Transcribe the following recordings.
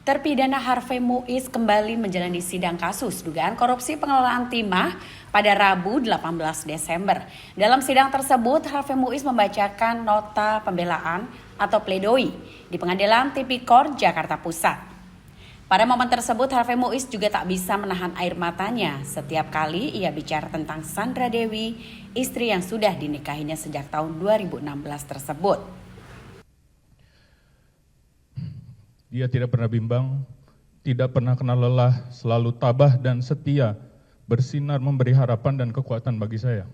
Terpidana Harvey Muiz kembali menjalani sidang kasus dugaan korupsi pengelolaan timah pada Rabu 18 Desember. Dalam sidang tersebut, Harvey Muiz membacakan nota pembelaan atau pledoi di Pengadilan Tipikor Jakarta Pusat. Pada momen tersebut, Harvey Muiz juga tak bisa menahan air matanya setiap kali ia bicara tentang Sandra Dewi, istri yang sudah dinikahinya sejak tahun 2016 tersebut. Dia tidak pernah bimbang, tidak pernah kenal lelah, selalu tabah dan setia, bersinar memberi harapan dan kekuatan bagi saya.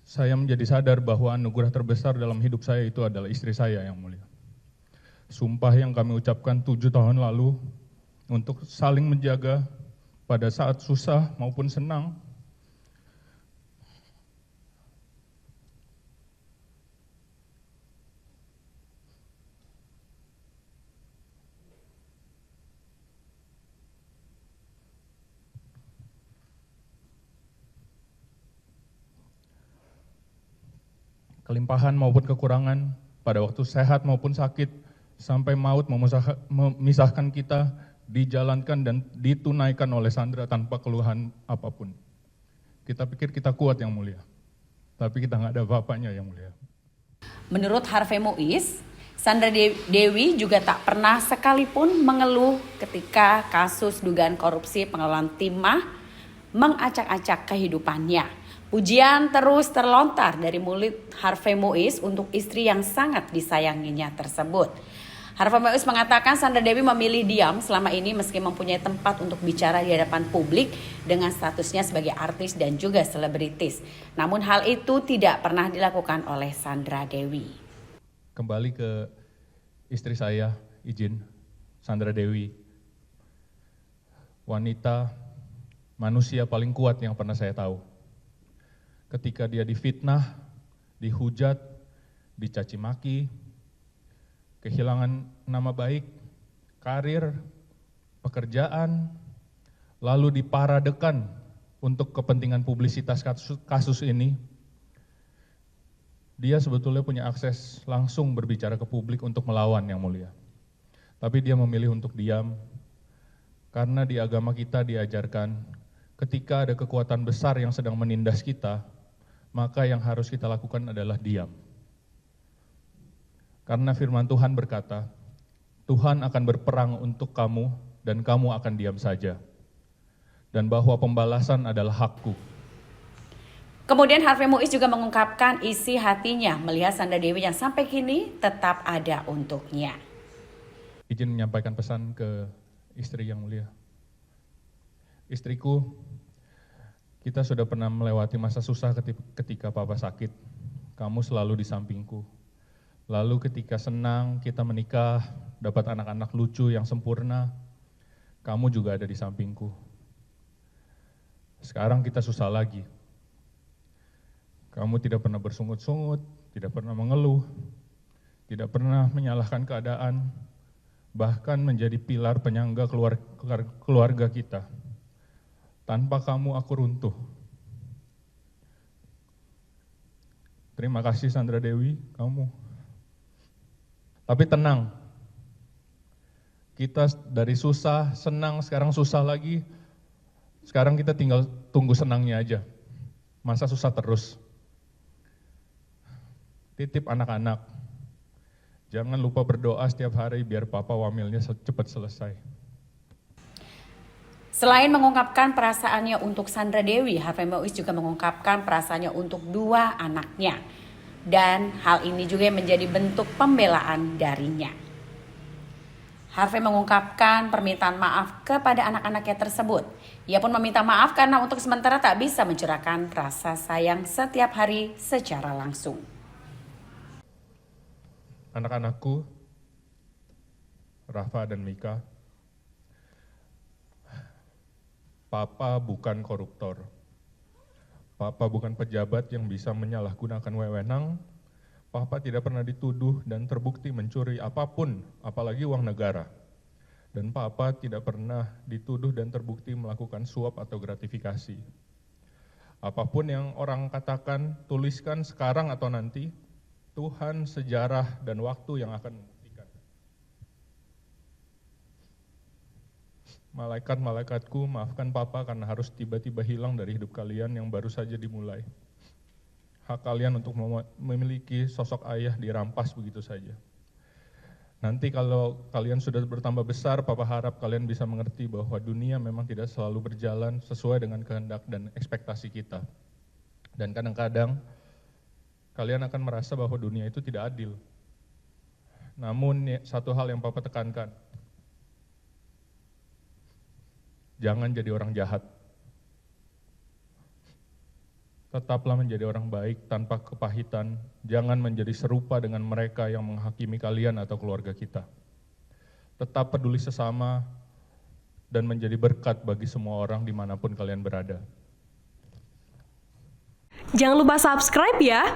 Saya menjadi sadar bahwa anugerah terbesar dalam hidup saya itu adalah istri saya yang mulia. Sumpah yang kami ucapkan 7 tahun lalu untuk saling menjaga pada saat susah maupun senang. Kelimpahan maupun kekurangan, pada waktu sehat maupun sakit, sampai maut memisahkan kita, dijalankan dan ditunaikan oleh Sandra tanpa keluhan apapun. Kita pikir kita kuat yang mulia, tapi kita nggak ada apa-apanya yang mulia. Menurut Harvey Muiz, Sandra Dewi juga tak pernah sekalipun mengeluh ketika kasus dugaan korupsi pengelolaan timah mengacak-acak kehidupannya. Pujian terus terlontar dari mulut Harvey Muiz untuk istri yang sangat disayanginya tersebut. Harvey Muiz mengatakan Sandra Dewi memilih diam selama ini meski mempunyai tempat untuk bicara di hadapan publik dengan statusnya sebagai artis dan juga selebritis. Namun hal itu tidak pernah dilakukan oleh Sandra Dewi. Kembali ke istri saya, izin, Sandra Dewi. Wanita, manusia paling kuat yang pernah saya tahu. Ketika dia difitnah, dihujat, dicaci maki, kehilangan nama baik, karir, pekerjaan, lalu diparadekan untuk kepentingan publisitas kasus ini, dia sebetulnya punya akses langsung berbicara ke publik untuk melawan yang mulia. Tapi dia memilih untuk diam, karena di agama kita diajarkan ketika ada kekuatan besar yang sedang menindas kita, maka yang harus kita lakukan adalah diam. Karena firman Tuhan berkata, Tuhan akan berperang untuk kamu dan kamu akan diam saja. Dan bahwa pembalasan adalah hakku. Kemudian Harvey Muiz juga mengungkapkan isi hatinya melihat Sandra Dewi yang sampai kini tetap ada untuknya. Izin menyampaikan pesan ke istri yang mulia. Istriku, kita sudah pernah melewati masa susah ketika papa sakit. Kamu selalu di sampingku. Lalu ketika senang, kita menikah, dapat anak-anak lucu yang sempurna, kamu juga ada di sampingku. Sekarang kita susah lagi. Kamu tidak pernah bersungut-sungut, tidak pernah mengeluh, tidak pernah menyalahkan keadaan, bahkan menjadi pilar penyangga keluarga kita. Tanpa kamu aku runtuh. Terima kasih Sandra Dewi, kamu. Tapi tenang, kita dari susah, senang, sekarang susah lagi. Sekarang kita tinggal tunggu senangnya aja. Masa susah terus. Titip anak-anak. Jangan lupa berdoa setiap hari biar papa wamilnya cepat selesai. Selain mengungkapkan perasaannya untuk Sandra Dewi, Harvey Muiz juga mengungkapkan perasaannya untuk 2 anaknya. Dan hal ini juga menjadi bentuk pembelaan darinya. Harvey mengungkapkan permintaan maaf kepada anak-anaknya tersebut. Ia pun meminta maaf karena untuk sementara tak bisa mencurahkan rasa sayang setiap hari secara langsung. Anak-anakku, Rafa dan Mika, Papa bukan koruptor. Papa bukan pejabat yang bisa menyalahgunakan wewenang. Papa tidak pernah dituduh dan terbukti mencuri apapun, apalagi uang negara. Dan Papa tidak pernah dituduh dan terbukti melakukan suap atau gratifikasi. Apapun yang orang katakan, tuliskan sekarang atau nanti, Tuhan, sejarah, dan waktu yang akan membuktikan. Malaikat-malaikatku, maafkan Papa karena harus tiba-tiba hilang dari hidup kalian yang baru saja dimulai. Hak kalian untuk memiliki sosok ayah dirampas begitu saja. Nanti kalau kalian sudah bertambah besar, Papa harap kalian bisa mengerti bahwa dunia memang tidak selalu berjalan sesuai dengan kehendak dan ekspektasi kita. Dan kadang-kadang kalian akan merasa bahwa dunia itu tidak adil. Namun satu hal yang Papa tekankan, jangan jadi orang jahat. Tetaplah menjadi orang baik tanpa kepahitan, jangan menjadi serupa dengan mereka yang menghakimi kalian atau keluarga kita. Tetap peduli sesama dan menjadi berkat bagi semua orang dimanapun kalian berada. Jangan lupa subscribe ya!